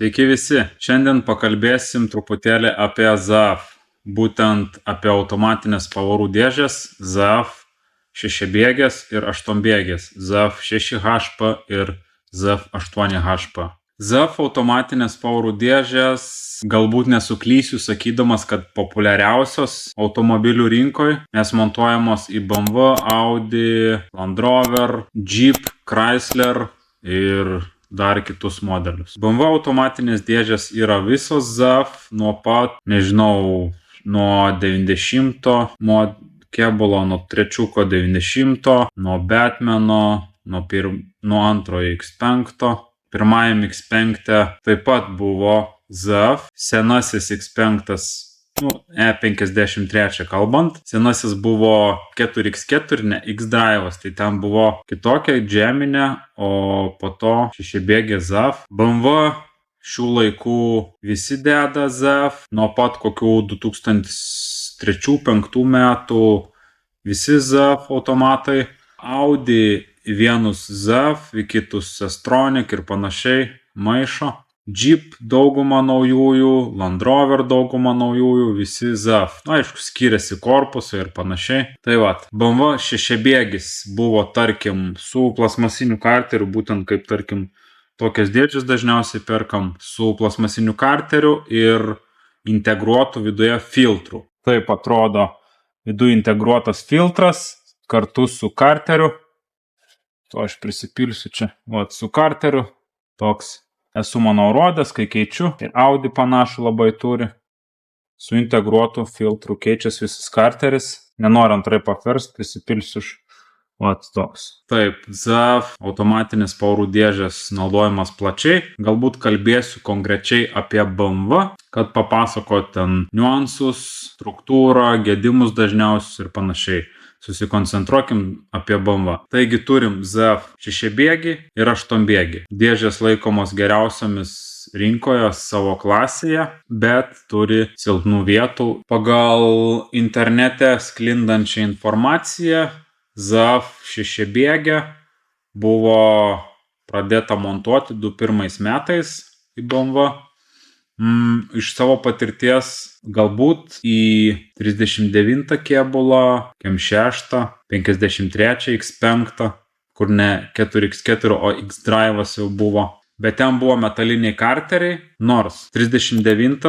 Sveiki visi. Šiandien pakalbėsim truputėlį apie ZAF, būtent apie automatinės pavarų dėžės ZAF 6-bėgės ir 8-bėgės, ZAF 6HP ir ZAF 8HP. ZAF automatinės pavarų dėžės, galbūt nesuklysiu sakydamas, kad populiariausios automobilių rinkoje, nes montuojamos į BMW, Audi, Land Rover, Jeep, Chrysler ir dar kitus modelius. BMW automatinės dėžės yra visos ZAF nuo pat, nuo 90 kėbulo, nuo 390, nuo Batmano, nuo antrojo X5. Pirmajam X5 taip pat buvo ZAF, senasis X5, E53 kalbant, senasis buvo 4X4, ne X-Drive'as, tai ten buvo kitokia džeminė, o po to 6-bėgė ZAF. BMW šių laikų visi deda ZAF, nuo pat kokių 2003-2005 metų visi ZAF automatai. Audi vienus ZAF, kitus S-Tronic ir panašiai maišo. Jeep dauguma naujųjų, Land Rover dauguma naujųjų, visi ZAF. Aišku, skiriasi korpusai ir panašiai. Tai vat, BMW 6-bėgis buvo, tarkim, su plasmasiniu karteriu, būtent kaip, tarkim, tokias dėžės dažniausiai perkam, su plasmasiniu karteriu ir integruotų viduje filtrų. Taip atrodo viduje integruotas filtras kartu su karteriu. To aš prisipilsiu čia. Vat, su karteriu toks. Esu manau rodęs, kai keičiu, ir Audi panašų labai turi, su integruotu filtru keičiasi visas karteris, nenoriu antrai paverst, prisipilsiu toks. Taip, ZAF automatinės pavarų dėžės naudojamas plačiai, galbūt kalbėsiu konkrečiai apie BMW, kad papasakot ten niuansus, struktūrą, gedimus dažniausius ir panašiai. Susikoncentruokim apie BMW. Taigi turim ZAF 6-bėgį ir 8-bėgį. Dėžės laikomos geriausiamis rinkoje savo klasėje, bet turi silpnų vietų. Pagal internete sklindančią informaciją, ZAF 6-bėgė buvo pradėta montuoti 2001 metais į BMW. Iš savo patirties galbūt į 39 kėbulą, M6, 53 X5, kur ne 4X4, o X-Drive'as jau buvo. Bet ten buvo metaliniai karteriai, nors 39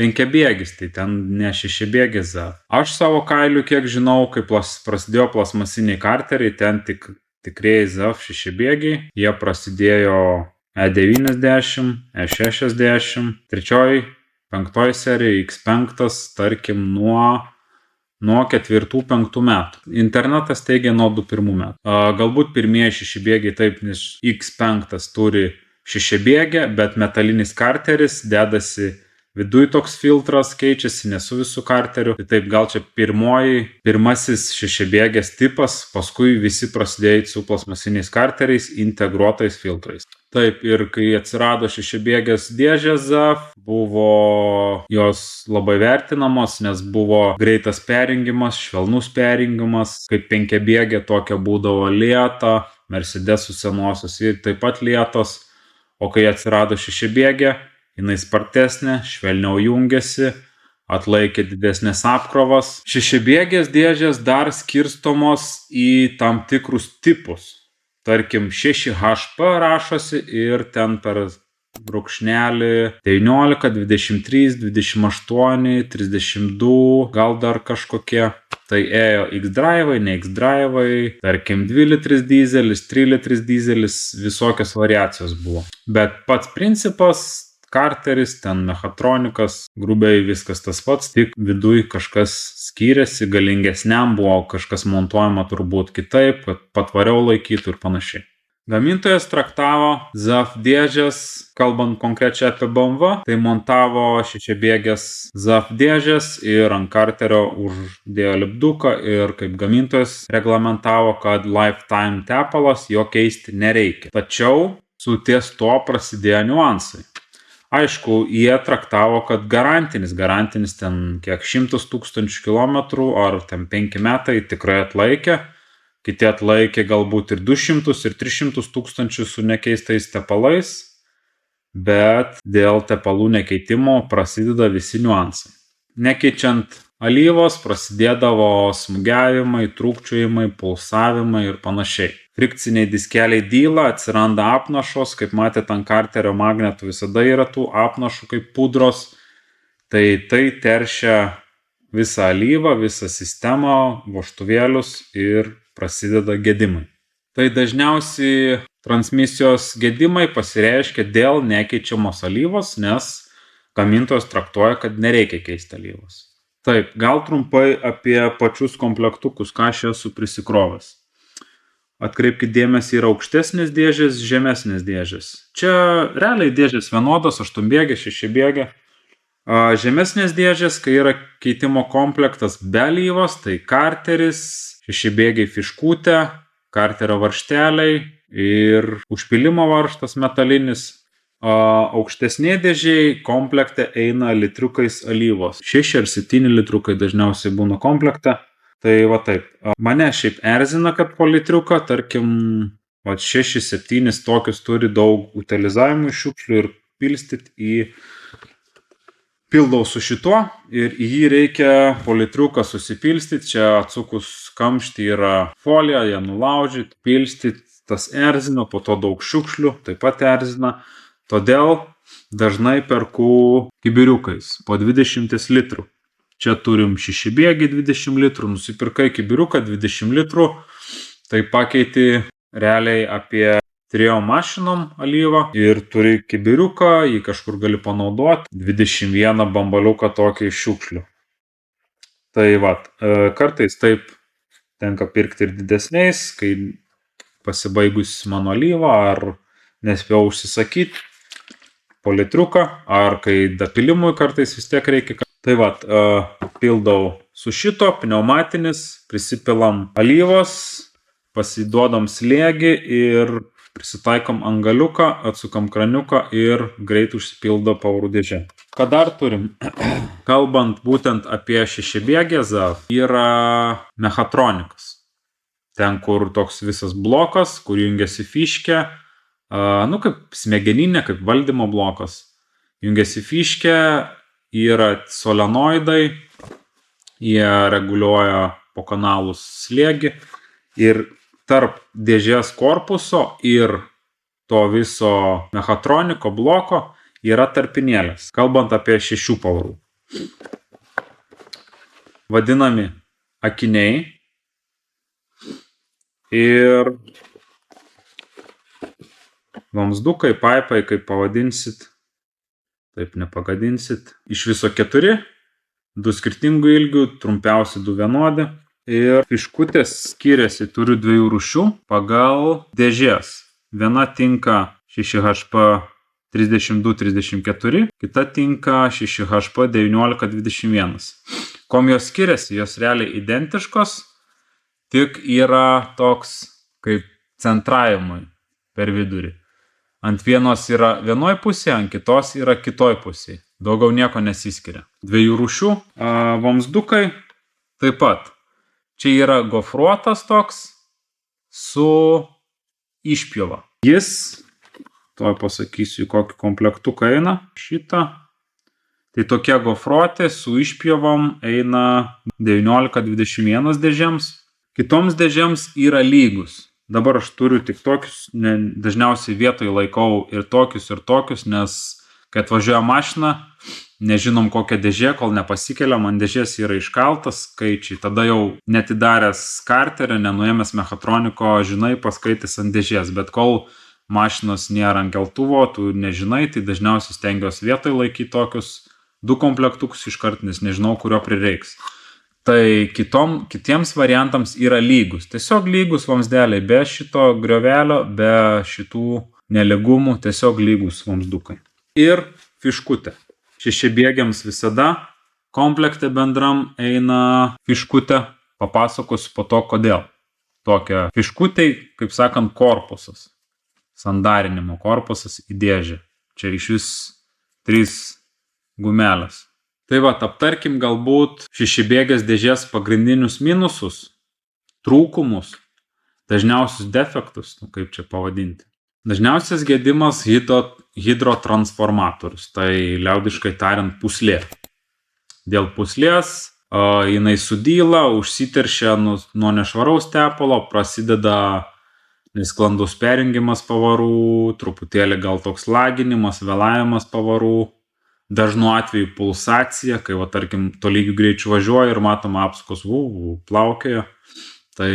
5-bėgis, tai ten ne 6-bėgis ZAF. Aš savo kailiu kiek žinau, kai prasidėjo plasmasiniai karteriai, ten tikrieji ZAF 6-bėgiai, jie prasidėjo E90, E60, 3, 5 serija, X5, tarkim, nuo 4-5 metų. Internetas teigia nuo 2001 metų. Galbūt pirmieji 6-bėgiai taip, nes X5 turi 6-bėgę, bet metalinis karteris dedasi viduj, toks filtras keičiasi, ne su visų karteriu. Tai taip, gal čia pirmasis 6-bėgės tipas, paskui visi prasidėjo su plasmasiniais karteriais, integruotais filtrais. Taip, ir kai atsirado 6-bėgės dėžės ZAF, buvo jos labai vertinamos, nes buvo greitas perjungimas, švelnus perjungimas, kaip 5-bėgė tokia būdavo lėta, Mercedesų senosios ir taip pat lėtos, o kai atsirado 6-bėgė, jinai spartesnė, švelniau jungiasi, atlaikė didesnės apkrovas. 6-bėgės dėžės dar skirstomos į tam tikrus tipus. Tarkim, 6HP rašosi ir ten per brūkšnelį 19, 23, 28, 32, gal dar kažkokie. Tai ėjo X-Drive'ai, ne X-Drive'ai, tarkim 2 litris dizelis, 3 litris dizelis, visokios variacijos buvo. Bet pats principas, karteris, ten mechatronikas, grubiai viskas tas pats, tik viduj kažkas skyrėsi, galingesniam buvo kažkas montuojama turbūt kitaip, kad patvariau laikytų ir panašiai. Gamintojas traktavo ZAF dėžės, kalbant konkrečiai apie BMW, tai montavo 6-bėgės ZAF dėžės ir ant karterio uždėjo lipduką ir kaip gamintojas reglamentavo, kad lifetime tepalas jo keisti nereikia. Tačiau su ties to prasidėjo niuansai. Aišku, jie traktavo, kad garantinis ten kiek 100 000 kilometrų ar ten 5 metai tikrai atlaikė. Kiti atlaikė galbūt ir 200 ir 300 tūkstančių su nekeistais tepalais. bet dėl tepalų nekeitimo prasideda visi niuansai. Nekeičiant alyvos prasidėdavo smūgiavimai, trūkčiojimai, pulsavimai ir panašiai. Frikciniai diskeliai dyla, atsiranda apnašos, kaip matėte ant karterio magnetų visada yra tų apnašų kaip pudros, tai teršia visą alyvą, visą sistemą, vožtuvėlius ir prasideda gedimai. Tai dažniausiai transmisijos gedimai pasireiškia dėl nekeičiamos alyvos, nes gamintojas traktuoja, kad nereikia keisti alyvos. Taip, gal trumpai apie pačius komplektukus, ką aš esu prisikrovęs. Atkreipkite dėmesį, yra aukštesnės dėžės, žemesnės dėžės. Čia realiai dėžės vienodos, 8-bėgė, 6-bėgė. Žemesnės dėžės, kai yra keitimo komplektas be alyvos, tai karteris, 6-bėgiai fiškutė, karterio varžteliai ir užpylimo varžtas metalinis. Aukštesnė dėžiai komplekte eina litriukais alyvos. 6 ar 7 litriukai dažniausiai būna komplekte. Tai va taip. Mane šiaip erzina, kad po litriuką, tarkim, 6-7 tokius turi daug utilizavimų šiukšlių ir pildau su šituo ir į jį reikia po litriuką susipilstyti. Čia atsukus kamštį yra folija, ją nulaužyti, pilstyti, tas erzina, po to daug šiukšlių, taip pat erzina. Todėl dažnai perku kibiriukais po 20 litrų. Čia turim 6-bėgį 20 litrų, nusipirkai kibiriuką 20 litrų, tai pakeiti realiai apie 3 mašinom alyvą ir turi kibiriuką, jį kažkur gali panaudoti, 21 bambaliuką tokį šiukšlių. Tai kartais taip tenka pirkti ir didesniais, kai pasibaigus mano alyvą ar nespėjau užsisakyti po litriuką, ar kai dapilimui kartais vis tiek reikia. Tai pildau su šito, pneumatinis, prisipilam alyvos, pasiduodam slėgį ir prisitaikom angaliuką, atsukam kraniuką ir greit užsipildo pavarų dėžė. Ką dar turim? Kalbant būtent apie 6-bėgę ZAF, yra mechatronikas. Ten, kur toks visas blokas, kur jungiasi fiškė, kaip smegeninė, kaip valdymo blokas. Jungiasi fiškė, yra solenoidai, jie reguliuoja po kanalus slėgį ir tarp dėžės korpuso ir to viso mechatroniko bloko yra tarpinėlės, kalbant apie 6 pavarų. Vadinami akiniai ir vamzdukai, paipai, kaip pavadinsit, taip nepagadinsit. Iš viso 4, 2 skirtingų ilgių, trumpiausi 2 vienodi. Ir fiškutės skiriasi, turiu 2 rūšių pagal dėžės. Viena tinka 6HP 32-34, kita tinka 6HP 19-21. Kom jos skiriasi? Jos realiai identiškos, tik yra toks kaip centravimui per vidurį. Ant vienos yra vienoj pusėje, ant kitos yra kitoj pusėje. Daugiau nieko nesiskiria. 2 rūšių vamzdukai taip pat. Čia yra gofruotas toks su išpjova. Jis, tuoj pasakysiu, kokį komplektuką eina. Šitą. Tai tokie gofruotė su išpjovom eina 19-21 dėžėms. Kitoms dėžėms yra lygus. Dabar aš turiu tik tokius, dažniausiai vietoj laikau ir tokius, nes kai atvažiuoja mašina, nežinom kokią dėžę, kol nepasikeliam, ant dėžės yra iškaltas skaičiai. Tada jau netidaręs karterio, nenuėmęs mechatroniko, žinai, paskaitęs ant dėžės. Bet kol mašinos nėra ant keltuvo, tu nežinai, tai dažniausiai stengiuosi vietoj laikyti tokius 2 komplektukus iškart, nes nežinau, kurio prireiks. Tai kitiems variantams yra lygus. Tiesiog lygus vamzdeliai, be šito griovelio, be šitų nelygumų, tiesiog lygus vamzdukai. Ir fiškutė. 6-bėgiams visada komplekte bendram eina fiškutė. Papasakosiu po to, kodėl. Tokia fiškutei, kaip sakant, korpusas. Sandarinimo korpusas į dėžę. Čia iš vis 3 gumelės. Tai aptarkim galbūt 6-bėgės dėžės pagrindinius minusus, trūkumus, dažniausius defektus, kaip čia pavadinti. Dažniausias gedimas hidrotransformatorius, tai liaudiškai tariant pūslė. Dėl pūslės jinai sudyla, užsiteršia nuo nešvaraus tepalo, prasideda nesklandus perjungimas pavarų, truputėlį gal toks laginimas, vėlavimas pavarų, dažnu atveju pulsacija, kai tarkim tolygiu greičiu važiuoja ir matoma apsukos plaukioja, tai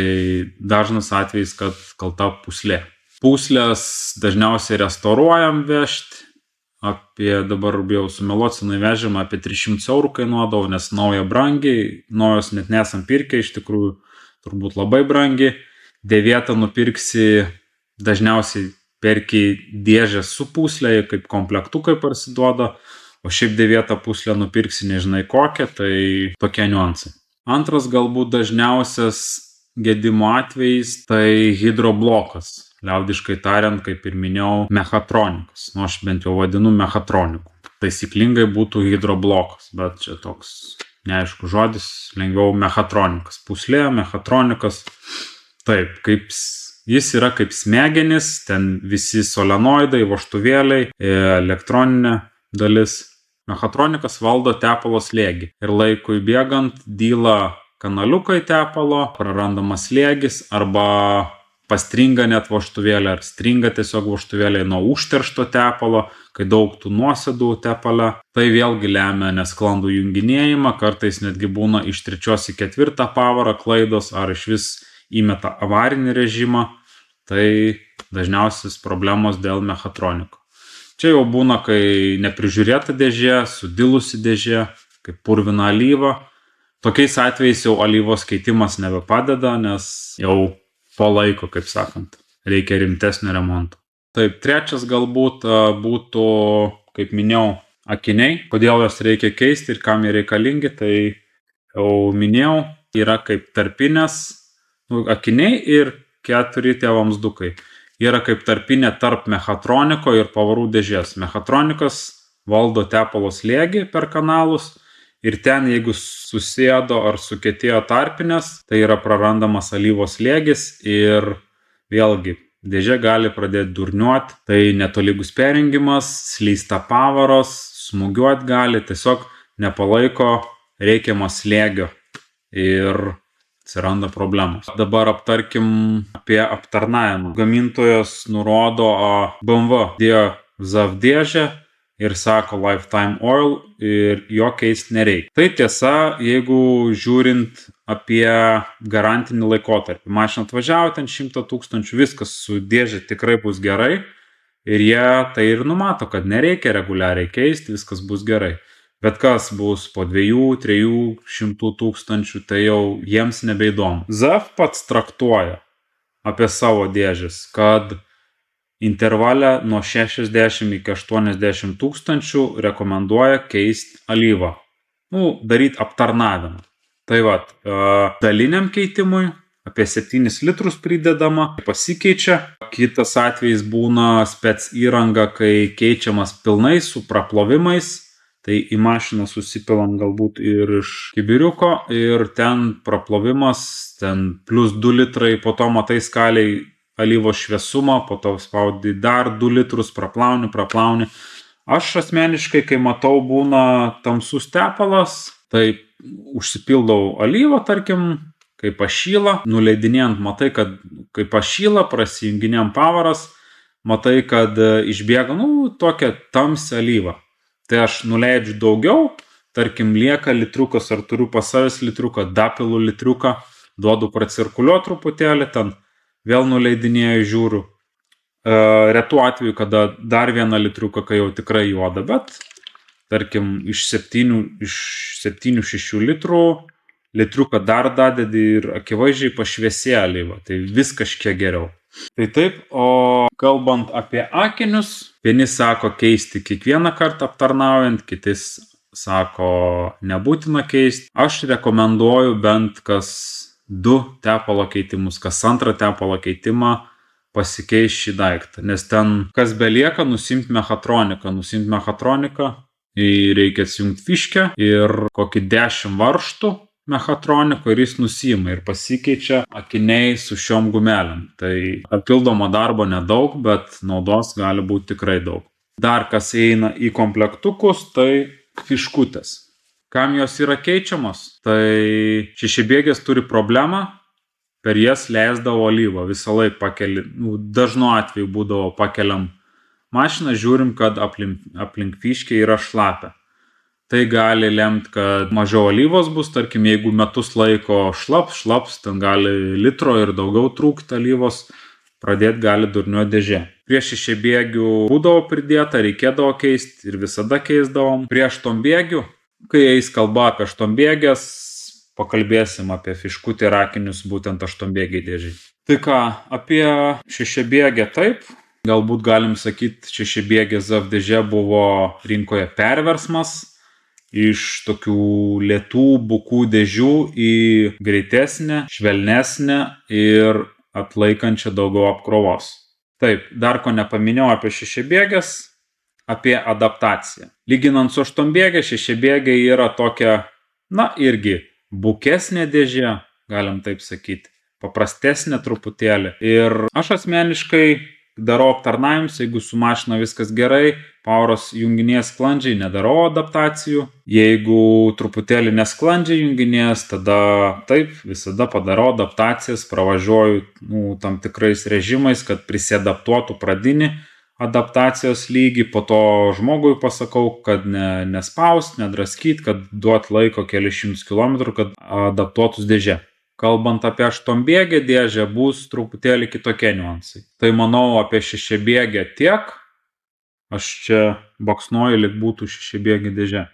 dažnas atvejis, kad kalta pūslė. Pūslės dažniausiai restauruojam vežti, dabar bijau sumeluot, senai vežėm apie 300 eurų kainuodavo, nes nauja brangiai, naujos net nesam pirkę, iš tikrųjų turbūt labai brangiai. Dėvėtą nupirksi, dažniausiai perki dėžę su pūslė, kaip komplektukai parsiduoda, o šiaip dėvėtą pūslę nupirksi nežinai kokią, tai tokie niuansai. Antras galbūt dažniausias gedimo atvejis, tai hidroblokas. Liaudiškai tariant, kaip ir minėjau, mechatronikas. Aš bent jau vadinu mechatroniku. Taisyklingai būtų hidroblokas, bet čia toks neaišku žodis, lengviau mechatronikas. Pūslė, mechatronikas. Taip, jis yra kaip smegenis, ten visi solenoidai, vožtuvėliai, elektroninė dalis. Mechatronikas valdo tepalo slėgį ir laikui bėgant dyla kanaliukai tepalo, prarandamas slėgis arba pastringa net vožtuvėlė ar stringa tiesiog vožtuvėlė nuo užteršto tepalo, kai daug tų nuosėdų tepale. Tai vėlgi lemia nesklandų junginėjimą, kartais netgi būna iš 3 į 4 pavarą klaidos ar iš vis įmeta avarinį režimą, tai dažniausias problemos dėl mechatroniko. Čia jau būna, kai neprižiūrėta dėžė, sudilusi dėžė, kaip purvina alyva. Tokiais atvejais jau alyvos keitimas nebepadeda, nes jau po laiko, kaip sakant, reikia rimtesnio remonto. Taip, trečias galbūt būtų, kaip minėjau, akiniai. Kodėl jos reikia keisti ir kam jie reikalingi, tai jau minėjau, yra kaip tarpinės akiniai ir 4 tie vamzdukai. Yra kaip tarpinė tarp mechatroniko ir pavarų dėžės. Mechatronikas valdo tepalo slėgį per kanalus ir ten, jeigu susėdo ar sukietėjo tarpinės, tai yra prarandamas alyvos slėgis ir vėlgi dėžė gali pradėti durniuoti, tai netolygus perjungimas, slysta pavaros, smūgiuoti gali, tiesiog nepalaiko reikiamo slėgio ir atsiranda problemos. Dabar aptarkim apie aptarnavimą. Gamintojas nurodo, BMW dėjo ZAF dėžę ir sako Lifetime Oil ir jo keisti nereikia. Tai tiesa, jeigu žiūrint apie garantinį laikotarpį. Mašina atvažiavo ten 100 000, viskas su dėžė tikrai bus gerai ir jie tai ir numato, kad nereikia reguliariai keisti, viskas bus gerai. Bet kas bus po 200–300 000, tai jau jiems nebeįdomu. ZAF pats traktuoja apie savo dėžės, kad intervale nuo 60 iki 80 000 rekomenduoja keisti alyvą. Daryti aptarnavimą. Tai daliniam keitimui apie 7 litrus pridedama, pasikeičia. Kitas atvejis būna spec įranga, kai keičiamas pilnai su praplovimais. Tai į mašiną susipilam galbūt ir iš kibiriuko ir ten praplovimas, ten plus 2 litrai, po to matai skaliai alyvos šviesumą, po to spaudi dar 2 litrus, praplauni. Aš asmeniškai, kai matau būna tamsus tepalas, tai užsipildau alyvą, tarkim, kai pašyla, nuleidinėjant matai, kad kai pašyla, prasijunginėjant pavaras, matai, kad išbėga, tokia tamsi alyva. Tai aš nuleidžiu daugiau, tarkim, lieka litriukas ar turiu pas savęs litriuką, dapilu litriuką, duodu pracirkuliuoti truputėlį, ten vėl nuleidinėju, žiūriu. Retų atveju, kada dar vieną litriuką, kai jau tikrai juoda, bet tarkim, iš 7–6 litrų litriuką dar dadedi ir akivaizdžiai pašviesėja alyva, tai vis kažkiek geriau. Tai taip, o kalbant apie akinius, vieni sako keisti kiekvieną kartą aptarnaujant, kiti sako nebūtina keisti. Aš rekomenduoju bent kas 2 tepalo keitimus, kas 2 tepalo keitimą pasikeis šį daiktą, nes ten kas belieka, nusimt mechatroniką, reikia atsijungti fiškę ir kokį 10 varžtų mechatroniko ir jis nusima ir pasikeičia akiniai su šiom gumelėm. Tai papildomo darbo nedaug, bet naudos gali būti tikrai daug. Dar kas eina į komplektukus, tai fiškutės. Kam jos yra keičiamos? Tai šešiabėgės turi problemą, per jas leisdavo alyvą, visą laiką pakeli, dažnu atveju būdavo pakeliam mašiną, žiūrim, kad aplink fiškę yra šlapia. Tai gali lemti, kad mažiau alyvos bus, tarkim, jeigu metus laiko šlaps, ten gali litro ir daugiau trūkti alyvos, pradėti gali durniuoti dėžė. Prie šešiabėgių būdavo pridėta, reikėdavo keisti ir visada keisdavom. Prie aštuonbėgių, kai eis kalba apie aštuonbėgės, pakalbėsim apie fiškutį ir akinius būtent aštuonbėgiai dėžiai. Tai ką, apie šešiabėgę taip, galbūt galim sakyti, šešiabėgė ZAF dėžė buvo rinkoje perversmas iš tokių lėtų bukų dėžių į greitesnę, švelnesnę ir atlaikančią daugiau apkrovos. Taip, dar ko nepaminėjau apie šešiabėgės, apie adaptaciją. Lyginant su aštuonbėgė, šešiabėgė yra tokia, irgi bukesnė dėžė, galim taip sakyti, paprastesnė truputėlį. Ir aš asmeniškai darau aptarnavimus, jeigu su mašina viskas gerai, pauros junginės sklandžiai, nedarau adaptacijų. Jeigu truputėlį nesklandžiai junginės, tada taip, visada padarau adaptacijas, pravažiuoju tam tikrais režimais, kad prisiadaptuotų pradinį adaptacijos lygį, po to žmogui pasakau, kad nespaust, nedraskyt, kad duot laiko kelius šimtus kilometrų, kad adaptuotus dėžė. Kalbant apie aštuonbėgę dėžę, bus truputėlį kitokie niuansai. Tai manau apie šešiabėgę tiek. Aš čia baksnuoju, lyg būtų šešiabėgė dėžė.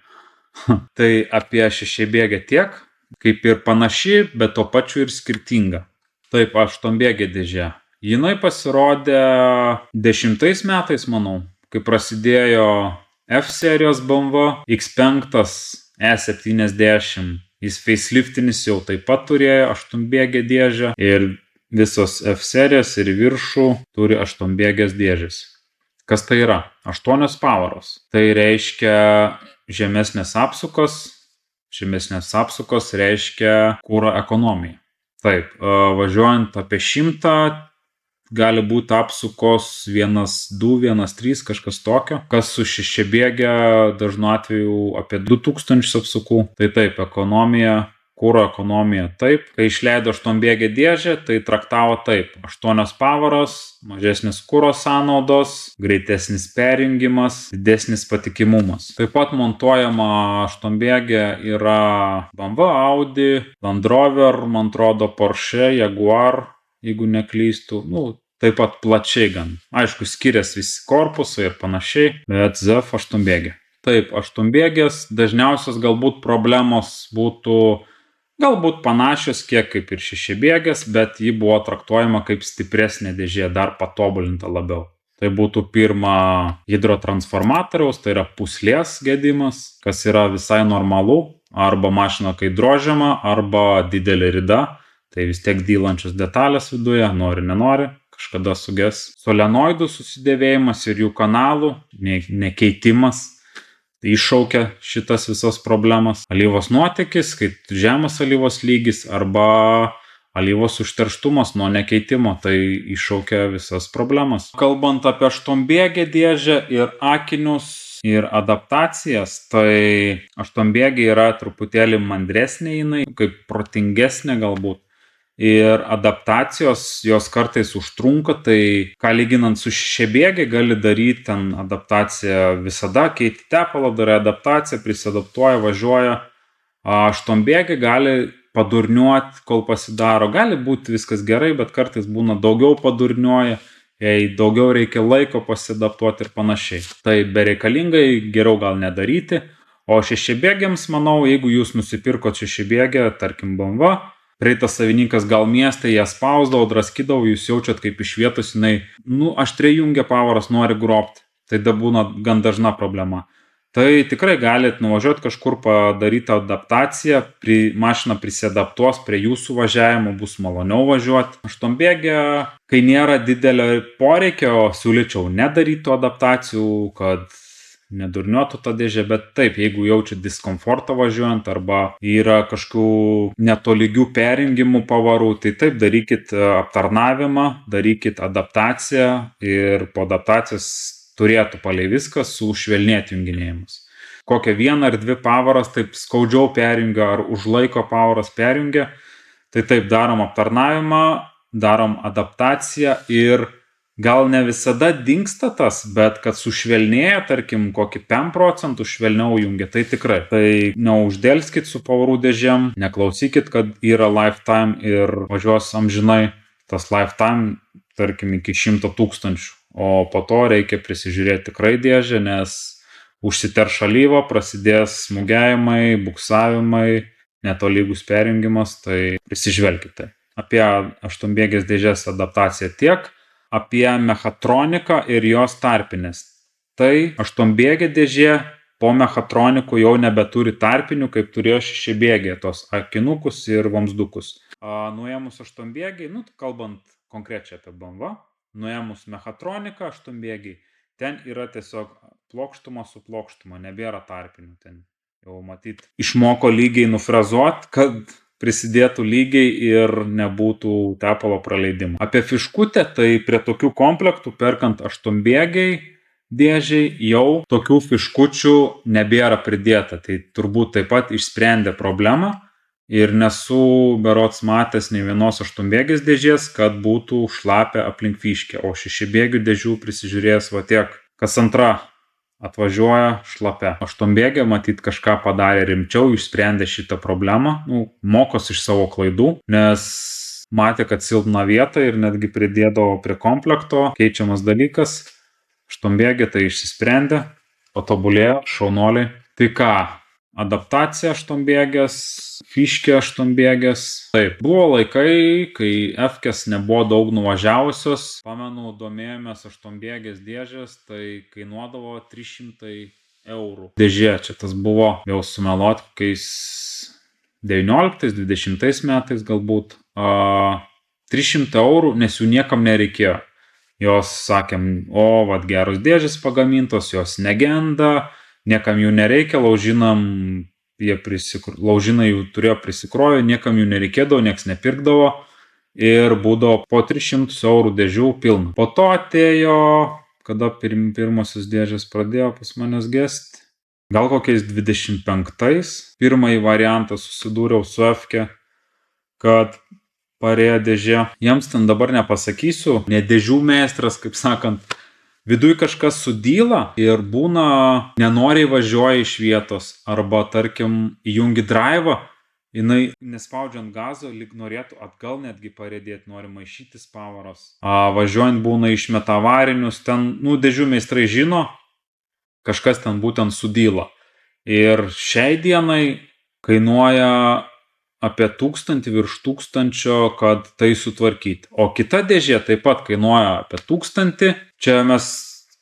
Tai apie šešiabėgę tiek, kaip ir panaši, bet to pačiu ir skirtinga. Taip, aštuonbėgė dėžė. Jinai pasirodė 10 metais, manau, kai prasidėjo F serijos BMW, X5, E70. Jis faceliftinis jau taip pat turėjo aštuonbėgę dėžę ir visos F serijos ir viršų turi aštuonbėgės dėžės. Kas tai yra? 8 pavaros. Tai reiškia žemesnės apsukos. Žemesnės apsukos reiškia kuro ekonomiją. Taip, važiuojant apie 100 gali būti apsukos 1,2, 1,3, kažkas tokio. Kas su šešiabėge dažnu atveju apie 2000 apsukų. Tai taip, ekonomija, kuro ekonomija taip. Kai išleido aštuonbėgę dėžę, tai traktavo taip. 8 pavaros, mažesnis kuro sąnaudos, greitesnis perjungimas, didesnis patikimumas. Taip pat montuojama aštuonbėgė yra BMW, Audi, Land Rover, man atrodo Porsche, Jaguar, jeigu neklystų. Taip pat plačiai gan. Aišku, skiriasi visi korpusai ir panašiai, bet ZAF aštuonbėgė. Taip, aštuonbėgės dažniausios galbūt problemos būtų galbūt panašios kiek kaip ir šešiabėgės, bet ji buvo traktuojama kaip stipresnė dėžė, dar patobulinta labiau. Tai būtų pirma hidrotransformatoriaus, tai yra pūslės gedimas, kas yra visai normalu, arba mašina kai drožiama, arba didelė rida, tai vis tiek dylančios detalės viduje, nori, nenori. Kažkada suges solenoidų susidėvėjimas ir jų kanalų nekeitimas iššaukia šitas visas problemas. Alyvos nuotėkis, kai žemas alyvos lygis arba alyvos užterštumas nuo nekeitimo, tai iššaukia visas problemas. Kalbant apie aštuonbėgę dėžę ir akinius ir adaptacijas, tai aštuonbėgė yra truputėlį mandresnė jinai, kaip protingesnė galbūt. Ir adaptacijos jos kartais užtrunka, tai ką lyginant su šešiabėge gali daryti ten adaptaciją visada, keiti tepalą, darai adaptaciją, prisadaptuoja, važiuoja. Aštuonbėgė gali padurniuoti, kol pasidaro. Gali būti viskas gerai, bet kartais būna daugiau padurniuoja, jei daugiau reikia laiko pasidaptuoti ir panašiai. Tai bereikalingai geriau gal nedaryti. O šešiabėgiams, manau, jeigu jūs nusipirkot šešiabėgę, tarkim BMW, Reitas savininkas gal mieste ją spausdavo, draskydavo, jūs jaučiat kaip iš vietos jinai, aštriai jungia pavaras, nori grobti. Tai da būna gan dažna problema. Tai tikrai galite nuvažiuoti kažkur padaryti adaptaciją, mašina prisiadaptuos prie jūsų važiavimo, bus maloniau važiuoti. Aštuonbėgė, kai nėra didelio poreikio, siūlyčiau nedaryti adaptacijų, kad nedurniuotų tą dėžę, bet taip, jeigu jaučiat diskomfortą važiuojant arba yra kažkokių netolygių perjungimų pavarų, tai taip, darykit aptarnavimą, darykit adaptaciją ir po adaptacijos turėtų palei viską sušvelnėti junginėjimas. Kokią 1 ar 2 pavaras taip skaudžiau perjungia ar užlaiko pavaras perjungia, tai taip darom aptarnavimą, darom adaptaciją ir gal ne visada dingsta tas, bet kad sušvelnėja, tarkim, kokį 5% švelniau jungia, tai tikrai. Tai neuždelskit su pavarų dėžėm, neklausykit, kad yra lifetime ir važiuos amžinai. Tas lifetime, tarkim, iki 100 000, o po to reikia prisižiūrėti tikrai dėžę, nes užsiterš alyva, prasidės smūgiavimai, buksavimai, netolygus perjungimas, tai prisižvelkite. Apie 8-bėgės dėžės adaptaciją tiek. Apie mechatroniką ir jos tarpinės. Tai 8-bėgė dėžė po mechatronikų jau nebeturi tarpinių, kaip turėjo 6-bėgė, tos akinukus ir vamzdukus. Nuėmus 8-bėgį, kalbant konkrečiai apie BMW, nuėmus mechatroniką 8-bėgį, ten yra tiesiog plokštuma su plokštuma, nebėra tarpinių. Ten jau matyt, išmoko lygiai nufrezuot, kad prisidėtų lygiai ir nebūtų tepalo praleidimo. Apie fiškutę, tai prie tokių komplektų, perkant 8-bėgiai dėžiai, jau tokių fiškučių nebėra pridėta. Tai turbūt taip pat išsprendė problemą ir nesu berods matęs nei vienos 8-bėgės dėžės, kad būtų šlapia aplink fiškę, o 6-bėgių dėžių prisižiūrėjęs va tiek, kas antra atvažiuoja šlapia. 8-bėgė matyt kažką padarė rimčiau, išsprendė šitą problemą, mokos iš savo klaidų, nes matė, kad silpna vieta ir netgi pridėdavo prie komplekto, keičiamas dalykas. 8-bėgė tai išsisprendė, patobulėjo, šaunuoliai. Tai ką, adaptacija 8-bėgės, fiškė 8-bėgės. Taip, buvo laikai, kai F-kės nebuvo daug nuvažiavusios. Pamenu, domėjomės 8-bėgės dėžės, tai kainuodavo 300 eurų. Dėžė, čia tas buvo, jau sumeluot, kokiais 19-20 metais galbūt. 300 eurų, nes jų niekam nereikėjo. Jos sakėm, vat geros dėžės pagamintos, jos negenda, niekam jų nereikia, laužinai jų turėjo prisikrovę, niekam jų nereikėdavo, nieks nepirkdavo ir būdavo po 300 eurų dėžių pilna. Po to atėjo, kada pirmosios dėžės pradėjo pas manęs gesti, gal kokiais 25-ais, pirmąjį variantą susidūriau su F-ke, kad parėjo dėžė. Jiems ten dabar nepasakysiu, ne dėžių meistras, kaip sakant, viduj kažkas sudyla ir būna nenoriai važiuoja iš vietos arba, tarkim, įjungi draivą, jinai nespaudžiant gazo, lyg norėtų atgal netgi parėdėti, nori maišytis pavaros. Važiuojant būna išmeta avarinius, ten, dėžių meistrai žino, kažkas ten būtent sudyla. Ir šiai dienai kainuoja apie 1000 virš 1000, kad tai sutvarkyti. O kita dėžė taip pat kainuoja apie 1000. Čia mes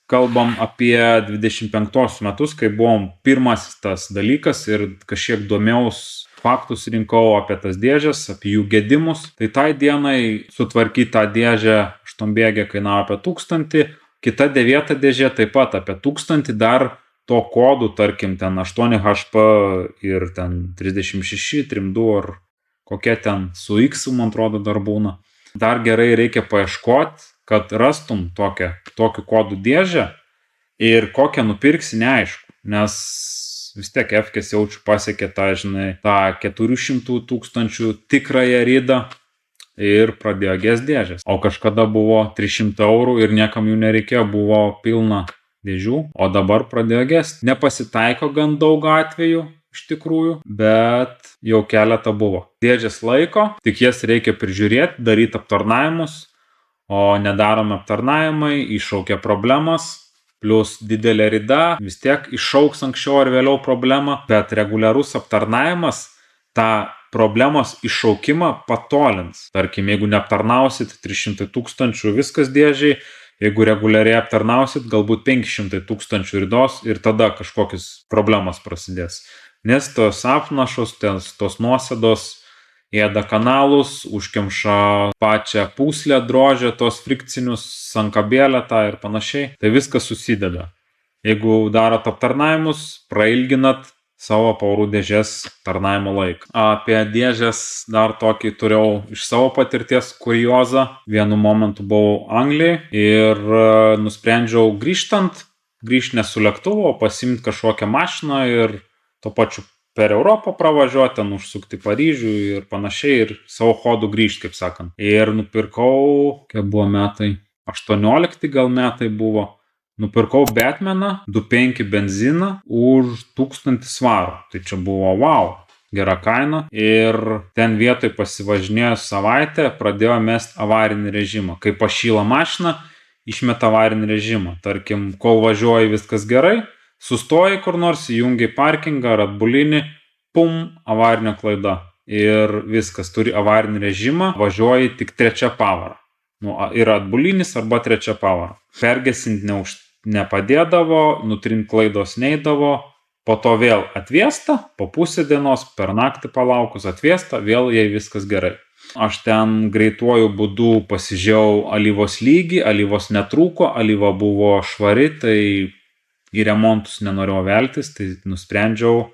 kalbam apie 25 metus, kai buvom pirmasis tas dalykas ir kažkiek domėjaus, faktus rinkau apie tas dėžės, apie jų gedimus. Tai tai dienai sutvarkyti tą dėžę 8-bėgę kainavo apie 1000. Kita 9 dėžė taip pat apie 1000, dar to kodų, tarkim, ten 8HP ir ten 36, 32 ar kokie ten su X, man atrodo, dar būna. Dar gerai reikia paieškoti, kad rastum tokių kodų dėžę ir kokią nupirksi neaišku, nes vis tiek F-kės jaučiu pasiekė tą 400 000 tikrąją ridą ir pradėjo gest dėžės. O kažkada buvo 300 eurų ir niekam jų nereikėjo, buvo pilna dėžių, o dabar pradėjo gesti. Nepasitaiko gan daug atvejų iš tikrųjų, bet jau keletą buvo. Dėžės laiko, tik jas reikia prižiūrėti, daryti aptarnavimus, o nedaromi aptarnavimai iššaukia problemas, plus didelė rida, vis tiek iššauks anksčiau ar vėliau problemą, bet reguliarus aptarnavimas tą problemos iššaukimą patolins. Tarkim, jeigu neaptarnausit 300 000 viskas dėžiai, jeigu reguliariai aptarnausit, galbūt 500 000 ridos ir tada kažkokios problemos prasidės. Nes tos apnašos, tos nuosėdos ėda kanalus, užkemša pačią pūslę, drožę, tos frikcinius, sankabėlę tą ir panašiai. Tai viskas susideda. Jeigu darot aptarnavimus, prailginat savo pavarų dėžės tarnavimo laiką. Apie dėžės dar tokį turėjau iš savo patirties kuriozą. Vienu momentu buvau Anglijai ir nusprendžiau grįžtant grįžti ne su lėktuvu, o pasimti kažkokią mašiną ir to pačiu per Europą pravažiuoti, ten užsukti Paryžių ir panašiai ir savo chodu grįžti, kaip sakant. Ir nupirkau, kiek buvo metai, 18 gal metai buvo, nupirkau Batmaną 2.5 benziną už 1000 svarų. Tai čia buvo wow, gera kaina. Ir ten vietoj pasivažinėjus savaitę pradėjo mest avarinį režimą. Kai pašyla mašina, išmeta avarinį režimą. Tarkim, kol važiuoji viskas gerai, sustoji kur nors, įjungi parkingą ar atbulinį, pum, avarinė klaida. Ir viskas, turi avarinį režimą, važiuoji tik trečia pavara. Yra atbulinis arba trečia pavara. Pergesinti nepadėdavo, nutrint klaidos neidavo, po to vėl atvėsta, po pusę dienos, per naktį palaukus atvėsta, vėl jai viskas gerai. Aš ten greituoju būdu pasižiūrėjau alyvos lygį, alyvos netrūko, alyva buvo švari, tai į remontus nenorėjau veltis, tai nusprendžiau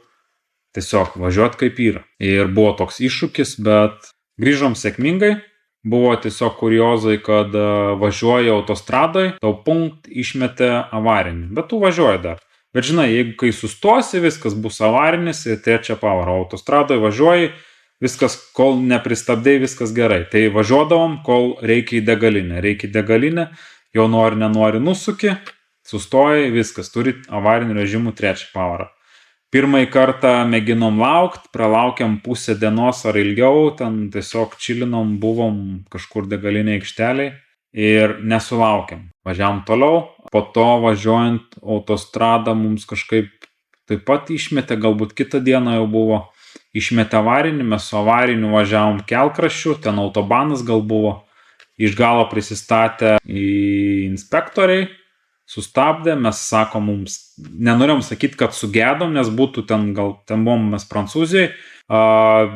tiesiog važiuoti kaip yra. Ir buvo toks iššūkis, bet grįžom sėkmingai. Buvo tiesiog kuriozai, kad važiuoji autostradoj, tau punkt išmetė avarinį, bet tu važiuoji dar. Bet žinai, jeigu kai sustosi, viskas bus avarinis ir trečia pavara. Autostradoj važiuoji, viskas, kol nepristabdai, viskas gerai. Tai važiuodavom, kol reikia į degalinę. Reikia į degalinę, jau nori, nenori nusuki, sustoji, viskas, turi avarinį režimų trečią pavarą. Pirmąjį kartą mėginom laukti, pralaukiam pusę dienos ar ilgiau, ten tiesiog čilinom, buvom kažkur degalinė aikšteliai ir nesulaukiam. Važiavom toliau, po to važiuojant autostradą mums kažkaip taip pat išmetė, galbūt kitą dieną jau buvo, išmetė avarinį, mes su avariniu važiavom kelkraščiu, ten autobanas gal buvo, iš galo prisistatė į inspektoriai, sustabdė, mes sakom, mums nenorėjom sakyti, kad sugedom, nes būtų ten buvom mes Prancūzijai,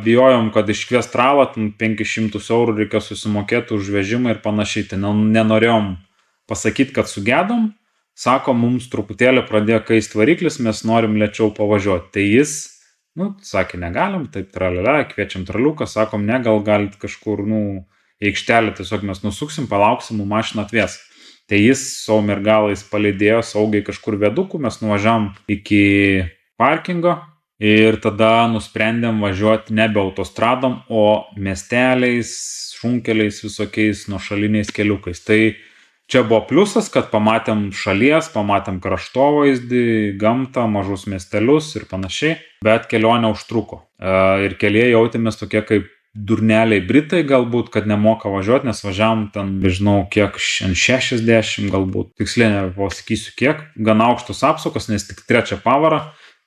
bijojom, kad iškvies tralą, 500 eurų reikėjo susimokėti už vežimą ir panašiai, tai nenorėjom pasakyti, kad sugedom, sakom, mums truputėlį pradėjo kaist variklis, mes norim lėčiau pavažiuoti, tai jis, sakė, negalim, taip tralilia, kviečiam traliuką, sakom, ne, gal galit kažkur, į aikštelę tiesiog mes nusuksim, palauksim, mašiną atvies. Tai jis savo mergalais palydėjo saugiai kažkur viaduku, mes nuvažiavam iki parkingo ir tada nusprendėm važiuoti nebe autostradom, o miesteliais, šunkeliais, visokiais nuošaliniais keliukais. Tai čia buvo pliusas, kad pamatėm šalies, pamatėm kraštovaizdį, gamtą, mažus miestelius ir panašiai, bet kelionė užtruko. Ir kelyje jautėmės tokie kaip durneliai Britai galbūt, kad nemoka važiuoti, nes važiavom ten, nežinau, kiek, 60 galbūt, tiksliai nepasakysiu kiek, gan aukštos apsukos, nes tik trečia pavara,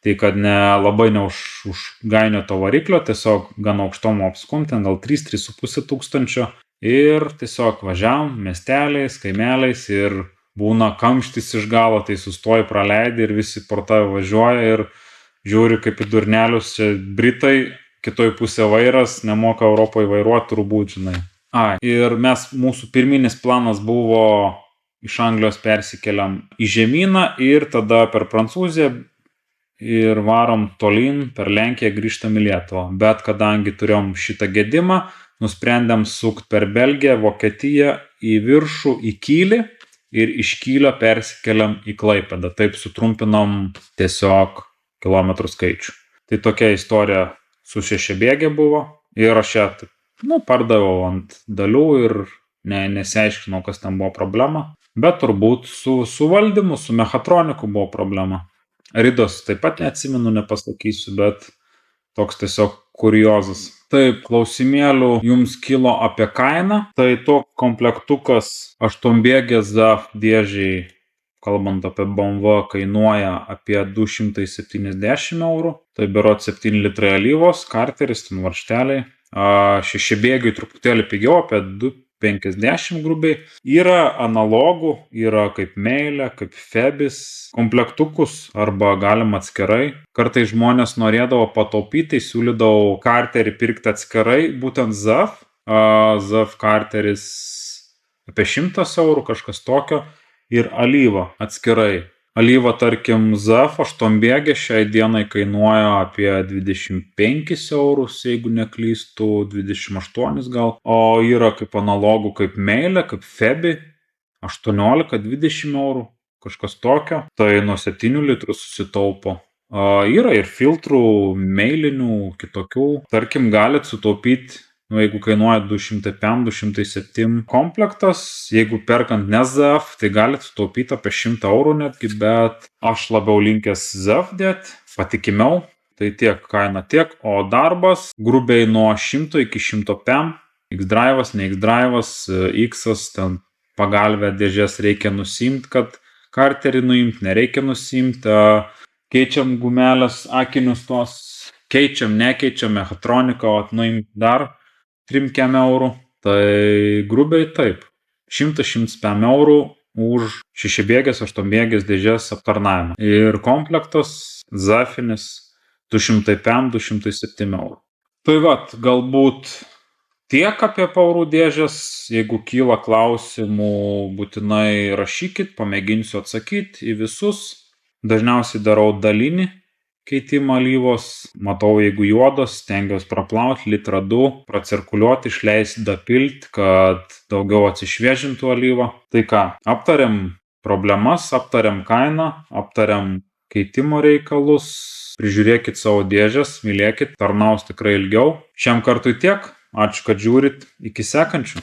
tai kad labai neužgainio to variklio, tiesiog gan aukštom apsukom, ten gal 3-3,5 tūkstančio ir tiesiog važiavom miesteliais, kaimeliais ir būna kamštis iš galo, tai sustoji, praleidi ir visi por tave važiuoja ir žiūri kaip į durnelius, čia Britai, kitoj pusė vairas, nemoka Europoje vairuoti, turbūt, žinai. Ir mūsų pirminis planas buvo iš Anglijos persikeliam į žemyną ir tada per Prancūziją ir varom tolyn, per Lenkiją grįžtam į Lietuvą. Bet kadangi turėjom šitą gedimą, nusprendėm sukt per Belgiją, Vokietiją į viršų, į Kylį ir iš Kylio persikeliam į Klaipėdą. Taip sutrumpinom tiesiog kilometrų skaičių. Tai tokia istorija su šešiabėgė buvo ir aš ją pardaviau ant dalių ir nesiaiškinau, kas ten buvo problema, bet turbūt su valdymu, su mechatroniku buvo problema. Ridos taip pat neatsimenu, nepasakysiu, bet toks tiesiog kuriozas. Taip, klausimėlių jums kilo apie kainą, tai to komplektukas 8-bėgės ZAF dėžiai, kalbant apie BMW, kainuoja apie 270 eurų. Tai berods 7 litrai alyvos, karteris, ten varžteliai. 6-bėgiui truputėlį pigiau, apie 250 grubiai. Yra analogų, yra kaip Meilė, kaip Febis, komplektukus arba galima atskirai. Kartais žmonės norėdavo pataupyti, siūlydavo karterį pirkti atskirai, būtent ZAF. ZAF karteris apie 100 eurų, kažkas tokio. Ir alyva atskirai. Alyva, tarkim, ZAF 8-bėgė šiai dienai kainuoja apie 25 eurus, jeigu neklystu, 28 gal. O yra kaip analogų kaip Meilė, kaip Febi, 18-20 eurų. kažkas tokio, tai nuo 7 litrų susitaupo. Yra ir filtrų, meilinių, kitokių. Tarkim, galit sutaupyti, jeigu kainuoja 205-207 komplektas, jeigu perkant ne ZF, tai galit sutaupyti apie 100 eurų netgi, bet aš labiau linkęs ZF dėti, patikimiau, tai tiek kaina tiek, o darbas grubiai nuo 100 iki 105, X-drive'as, ne X-drive'as, X'as, ten pagalvę dėžės reikia nusimti, kad karterį nuimti, nereikia nusimti, keičiam gumelės, akinius tos, keičiam, nekeičiam, mechatroniką, nuimti dar 3 eurų, tai grubiai taip, 100-105 eurų už 6-bėgės, 8-bėgės dėžės aptarnavimą. Ir komplektas ZF-inis 205-207 eurų. Tai vat, galbūt tiek apie pavarų dėžės, jeigu kyla klausimų, būtinai rašykit, pamėginsiu atsakyti į visus. Dažniausiai darau dalinį keitimą alyvos, matau, jeigu juodos, stengiuosi praplauti, litrą 2, pracirkuliuoti, išleisti, dapilti, kad daugiau atsišviežintų alyvą. Tai ką, aptariam problemas, aptariam kainą, aptariam keitimo reikalus, prižiūrėkit savo dėžes, mylėkit, tarnaus tikrai ilgiau. Šiam kartui tiek, ačiū, kad žiūrit, iki sekančių.